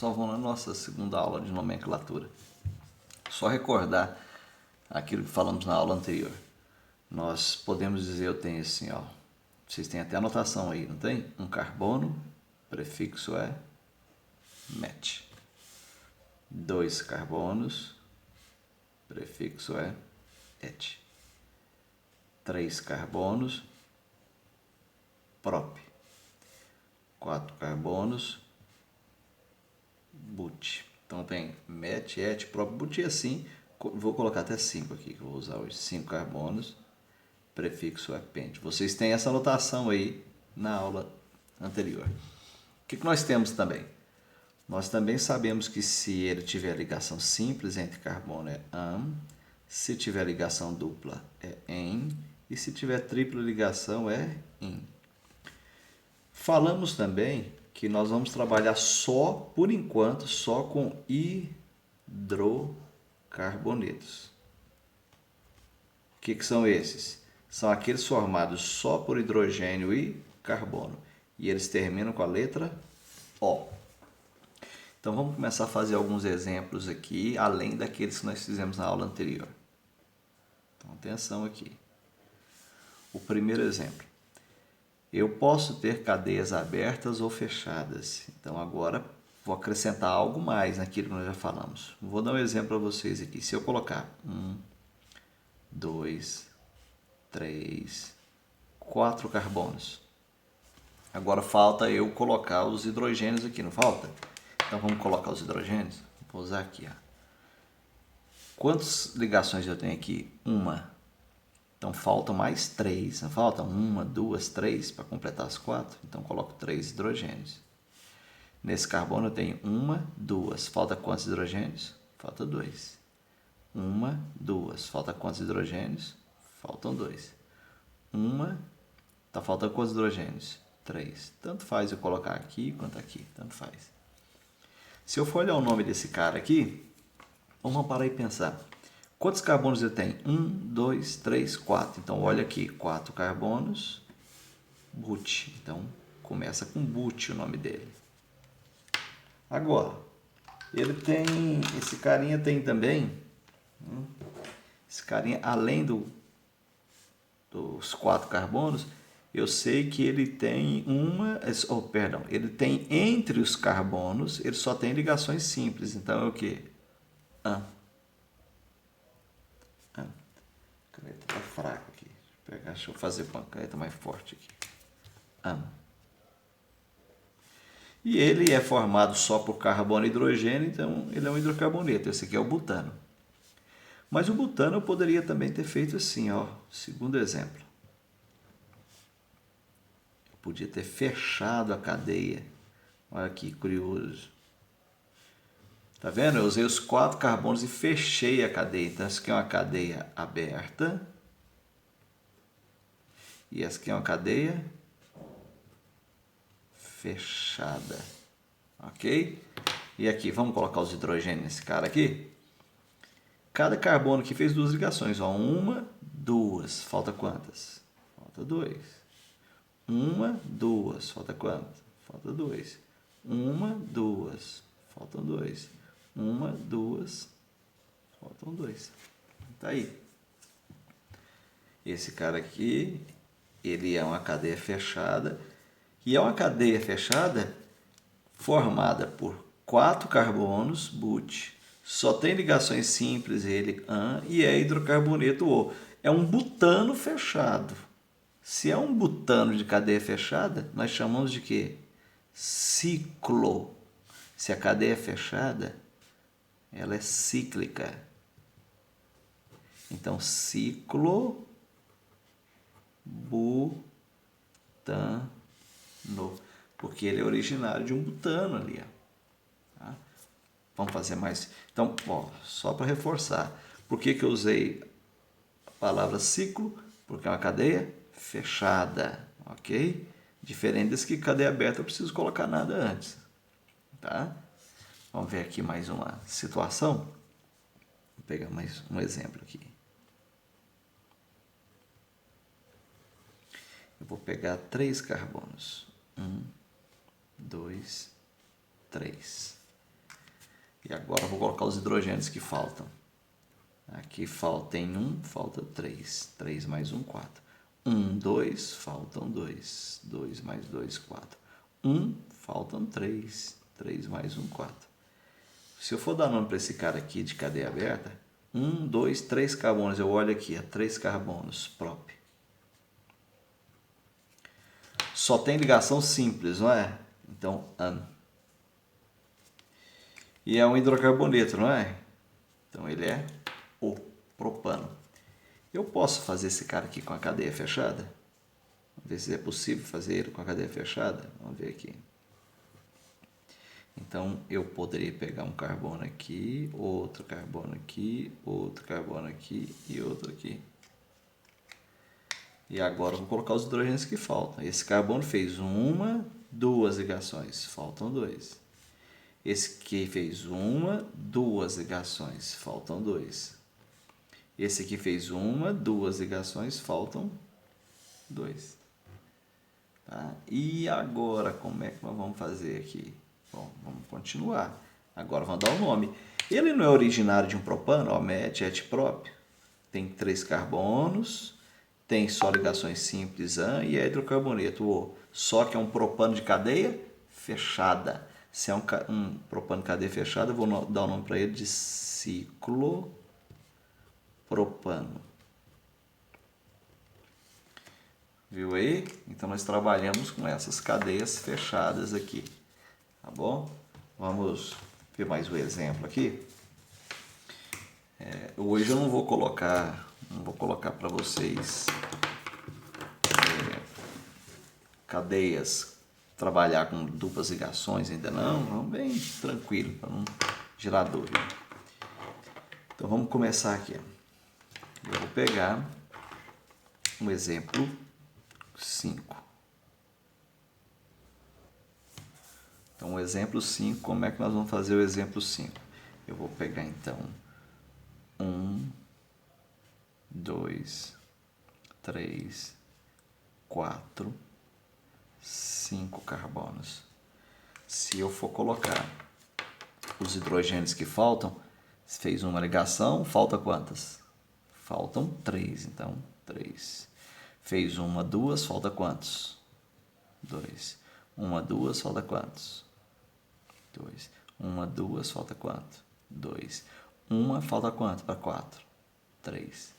Pessoal, vamos na nossa segunda aula de nomenclatura. Só recordar aquilo que falamos na aula anterior. Nós podemos dizer, eu tenho assim, ó. Vocês têm até anotação aí, não tem? Um carbono, prefixo é met. 2 carbonos, prefixo é et. 3 carbonos, prop. 4 carbonos, but. Então tem met, et, prop, but e assim. Vou colocar até 5 aqui, que eu vou usar hoje. 5 carbonos, prefixo é pent. Vocês têm essa anotação aí na aula anterior. O que nós temos também? Nós também sabemos que se ele tiver ligação simples entre carbono é am, se tiver ligação dupla é en, e se tiver tripla ligação é in. Falamos também que nós vamos trabalhar só, por enquanto, só com hidrocarbonetos. O que são esses? São aqueles formados só por hidrogênio e carbono. E eles terminam com a letra O. Então vamos começar a fazer alguns exemplos aqui, além daqueles que nós fizemos na aula anterior. Então atenção aqui. O primeiro exemplo. Eu posso ter cadeias abertas ou fechadas. Então agora vou acrescentar algo mais naquilo que nós já falamos. Vou dar um exemplo para vocês aqui. Se eu colocar 1, 2, 3, 4 carbonos. Agora falta eu colocar os hidrogênios aqui, não falta? Então vamos colocar os hidrogênios. Vou usar aqui. Ó. Quantas ligações eu tenho aqui? Uma. Então faltam mais 3. Não falta? 1, 2, 3 para completar as 4. Então coloco 3 hidrogênios. Nesse carbono eu tenho 1, 2. Falta quantos hidrogênios? Falta 2. 1, 2. Falta quantos hidrogênios? Faltam 2. 1. Tá faltando quantos hidrogênios? 3. Tanto faz eu colocar aqui quanto aqui. Tanto faz. Se eu for olhar o nome desse cara aqui, vamos parar e pensar. Quantos carbonos ele tem? 1, 2, 3, 4. Então, olha aqui. 4 carbonos, but. Então, começa com but o nome dele. Agora, ele tem... Esse carinha tem também... Esse carinha, além dos 4 carbonos, eu sei que ele tem ele tem entre os carbonos, ele só tem ligações simples. Então é o quê? A caneta tá fraca aqui. Deixa eu fazer com a caneta mais forte aqui. E ele é formado só por carbono e hidrogênio, então ele é um hidrocarboneto. Esse aqui é o butano. Mas o butano eu poderia também ter feito assim, ó. Segundo exemplo. Eu podia ter fechado a cadeia. Olha que curioso. Tá vendo? Eu usei os 4 carbonos e fechei a cadeia. Então, essa aqui é uma cadeia aberta. E essa aqui é uma cadeia fechada. Ok? E aqui, vamos colocar os hidrogênios nesse cara aqui? Cada carbono aqui fez 2 ligações. Ó. 1, 2. Falta quantas? Falta 2. 1, 2. Falta quantas? Falta 2. 1, 2. Faltam 2. 1, 2. Faltam 2. Tá aí. Esse cara aqui, ele é uma cadeia fechada. E é uma cadeia fechada formada por 4 carbonos, but. Só tem ligações simples, ele, an, e é hidrocarboneto, O. É um butano fechado. Se é um butano de cadeia fechada, nós chamamos de quê? Ciclo. Se a cadeia é fechada, ela é cíclica. Então, ciclo butano. Porque ele é originário de um butano ali. Tá? Vamos fazer mais. Então, ó, só para reforçar. Por que eu usei a palavra ciclo? Porque é uma cadeia fechada. Ok? Diferente das que cadeia aberta eu preciso colocar nada antes. Tá? Vamos ver aqui mais uma situação. Vou pegar mais um exemplo aqui. Eu vou pegar 3 carbonos. 1, 2, 3. E agora eu vou colocar os hidrogênios que faltam. Aqui tem 1, falta 3. 3 mais 1, 4. 1, 2, faltam 2. 2 mais 2, 4. 1, faltam 3. 3 mais 1, 4. Se eu for dar nome para esse cara aqui de cadeia aberta, 1, 2, 3 carbonos. Eu olho aqui, 3 carbonos, prop. Só tem ligação simples, não é? Então, an. E é um hidrocarboneto, não é? Então, ele é o propano. Eu posso fazer esse cara aqui com a cadeia fechada? Vamos ver se é possível fazer ele com a cadeia fechada. Vamos ver aqui. Então, eu poderia pegar um carbono aqui, outro carbono aqui, outro carbono aqui e outro aqui. E agora eu vou colocar os hidrogênios que faltam. Esse carbono fez 1, 2 ligações, faltam 2. Esse aqui fez 1, 2 ligações, faltam 2. Esse aqui fez 1, 2 ligações, faltam 2. Tá? E agora, como é que nós vamos fazer aqui? Bom, vamos continuar. Agora vamos dar o nome. Ele não é originário de um propano, ó, met-et-prop. Tem 3 carbonos, tem só ligações simples, an, e é hidrocarboneto, o. Só que é um propano de cadeia fechada. Se é um propano de cadeia fechada, eu vou dar o nome para ele de ciclopropano. Viu aí? Então, nós trabalhamos com essas cadeias fechadas aqui. Tá bom? Vamos ver mais um exemplo aqui. Hoje eu não vou colocar para vocês cadeias, trabalhar com duplas ligações ainda não. Vamos bem tranquilo, para não gerar dúvida. Então, vamos começar aqui. Eu vou pegar um exemplo 5. Então, o exemplo 5, como é que nós vamos fazer o exemplo 5? Eu vou pegar, então, 1, 2, 3, 4, 5 carbonos. Se eu for colocar os hidrogênios que faltam, fez uma ligação, falta quantas? Faltam 3, então, 3. Fez 1, 2, falta quantos? 2. 1, 2, falta quantos? 2. 1, 2, falta quanto? 2. 1, falta quanto para 4? 3.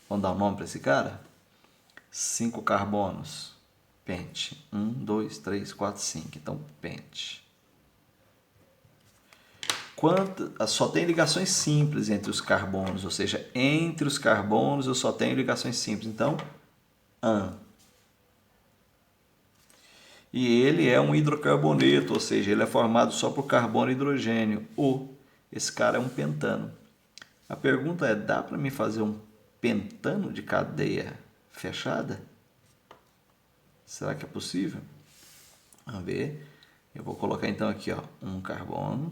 Vamos dar um nome para esse cara? 5 carbonos. Pente. 1, 2, 3, 4, 5. Então, pente. Só tem ligações simples entre os carbonos, ou seja, entre os carbonos eu só tenho ligações simples. Então, an. E ele é um hidrocarboneto, ou seja, ele é formado só por carbono e hidrogênio. Esse cara é um pentano. A pergunta é, dá para mim fazer um pentano de cadeia fechada? Será que é possível? Vamos ver. Eu vou colocar então aqui, ó, um carbono,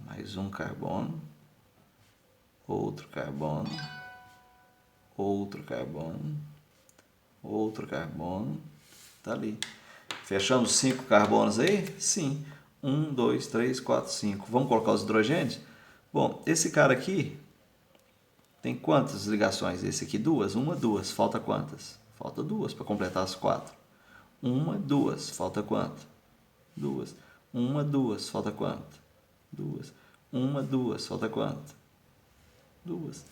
mais um carbono, outro carbono, outro carbono, outro carbono. Tá ali. Fechamos 5 carbonos aí? Sim. 1, 2, 3, 4, 5. Vamos colocar os hidrogênios? Bom, esse cara aqui tem quantas ligações? Esse aqui 2? 1, 2. Falta quantas? Falta 2 para completar as 4. 1, 2. Falta quanto? 2. 1, 2. Falta quanto? 2. 1, 2. Falta quanto? 2.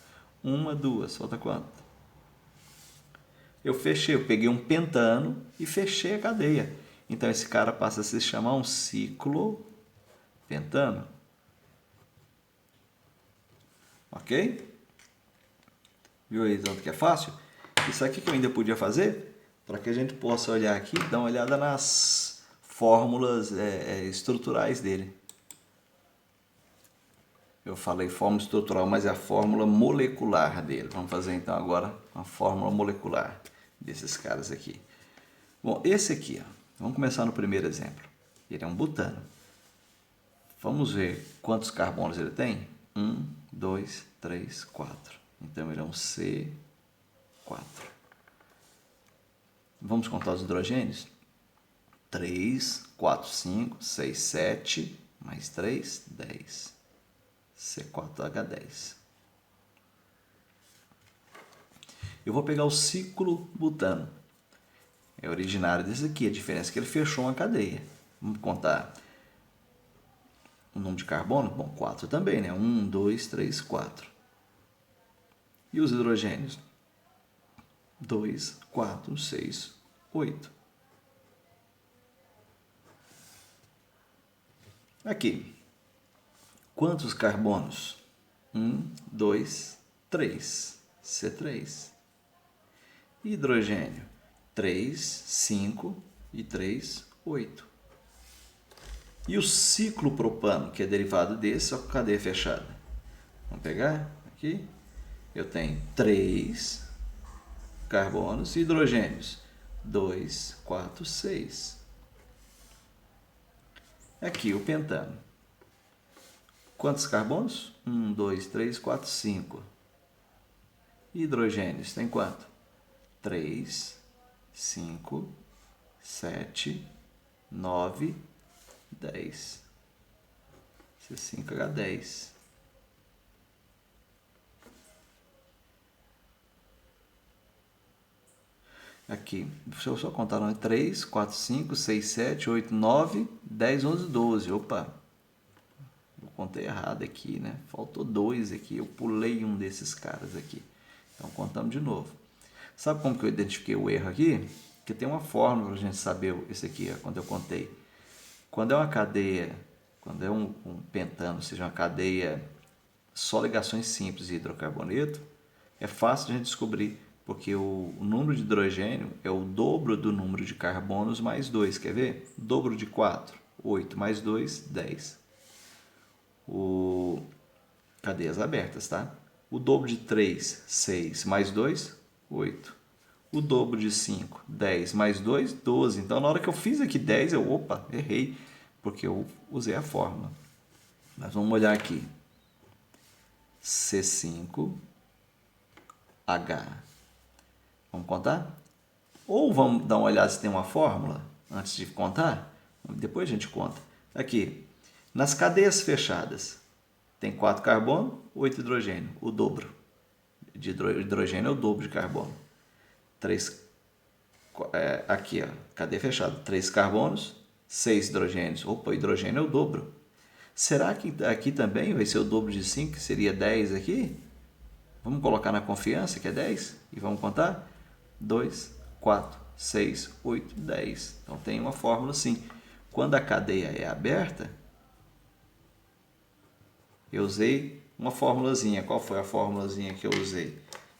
1, 2. Falta quanto? Eu peguei um pentano e fechei a cadeia. Então, esse cara passa a se chamar um ciclo pentano. Ok? Viu aí tanto que é fácil? Isso aqui que eu ainda podia fazer, para que a gente possa olhar aqui, dar uma olhada nas fórmulas estruturais dele. Eu falei fórmula estrutural, mas é a fórmula molecular dele. Vamos fazer então agora uma fórmula molecular desses caras aqui. Bom, esse aqui, ó, vamos começar no primeiro exemplo. Ele é um butano. Vamos ver quantos carbonos ele tem? 1, 2, 3, 4. Então ele é um C4. Vamos contar os hidrogênios? 3, 4, 5, 6, 7, mais 3, 10. C4H10. Eu vou pegar o ciclo butano. É originário desse aqui. A diferença é que ele fechou uma cadeia. Vamos contar o número de carbono? Bom, 4 também, né? 1, 2, 3, 4. E os hidrogênios? 2, 4, 6, 8. Aqui. Quantos carbonos? 1, 2, 3. C3. Hidrogênio? 3, 5 e 3, 8. E o ciclo propano, que é derivado desse, só com cadeia fechada. Vamos pegar aqui. Eu tenho 3 carbonos e hidrogênios. 2, 4, 6. Aqui o pentano. Quantos carbonos? 1, 2, 3, 4, 5. Hidrogênios tem quanto? 3, 5, 7, 9, 10. C5H10. Aqui, deixa eu só contar, não é 3, 4, 5, 6, 7, 8, 9, 10, 11, 12. Opa, eu contei errado aqui, né? Faltou 2 aqui, eu pulei um desses caras aqui. Então, contamos de novo. Sabe como que eu identifiquei o erro aqui? Porque tem uma fórmula para a gente saber isso aqui, ó, quando eu contei. Quando é uma cadeia, quando é um pentano, ou seja, uma cadeia só ligações simples de hidrocarboneto, é fácil de a gente descobrir, porque o número de hidrogênio é o dobro do número de carbonos mais 2. Quer ver? Dobro de 4, 8, mais 2, 10. Cadeias abertas, tá? O dobro de 3, 6, mais 2, 8. O dobro de 5, 10, mais 2, 12. Então, na hora que eu fiz aqui 10, opa, errei, porque eu usei a fórmula. Nós vamos olhar aqui. C5H. Vamos contar? Ou vamos dar uma olhada se tem uma fórmula antes de contar? Depois a gente conta. Aqui, nas cadeias fechadas, tem 4 carbono, 8 hidrogênio, o dobro. De hidrogênio é o dobro de carbono. 3, aqui, ó, cadeia fechada, 3 carbonos, 6 hidrogênios. Opa, hidrogênio é o dobro. Será que aqui também vai ser o dobro de 5, que seria 10 aqui? Vamos colocar na confiança que é 10 e vamos contar? 2, 4, 6, 8, 10. Então tem uma fórmula assim. Quando a cadeia é aberta, eu usei uma formulazinha. Qual foi a formulazinha que eu usei?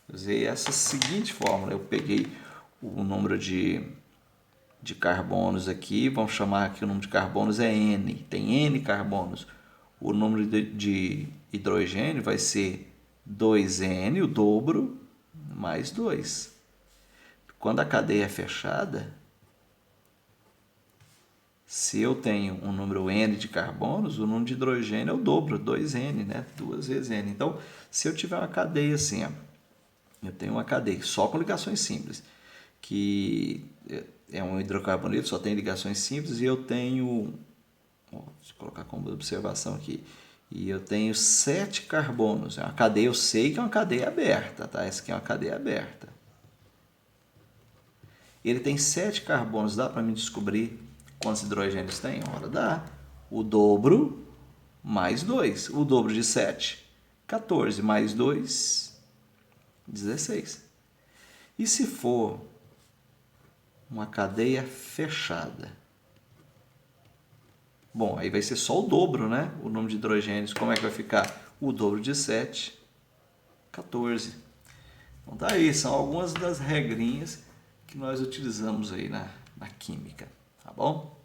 Eu usei essa seguinte fórmula. Eu peguei o número de carbonos aqui, vamos chamar aqui o número de carbonos é N. Tem N carbonos. O número de hidrogênio vai ser 2N, o dobro, mais 2. Quando a cadeia é fechada, se eu tenho um número N de carbonos, o número de hidrogênio é o dobro, 2N, né? 2 vezes N. Então, se eu tiver uma cadeia assim, ó, eu tenho uma cadeia só com ligações simples, que é um hidrocarboneto, só tem ligações simples, e eu tenho, deixa eu colocar como observação aqui, e eu tenho 7 carbonos. É uma cadeia, eu sei que é uma cadeia aberta, tá? Essa aqui é uma cadeia aberta. Ele tem 7 carbonos, dá para mim descobrir quantos hidrogênios tem? Ora, dá. O dobro mais 2. O dobro de 7, 14, mais 2, 16. E se for uma cadeia fechada? Bom, aí vai ser só o dobro, né? O número de hidrogênios. Como é que vai ficar? O dobro de 7, 14. Então tá aí, são algumas das regrinhas que nós utilizamos aí na química, tá bom?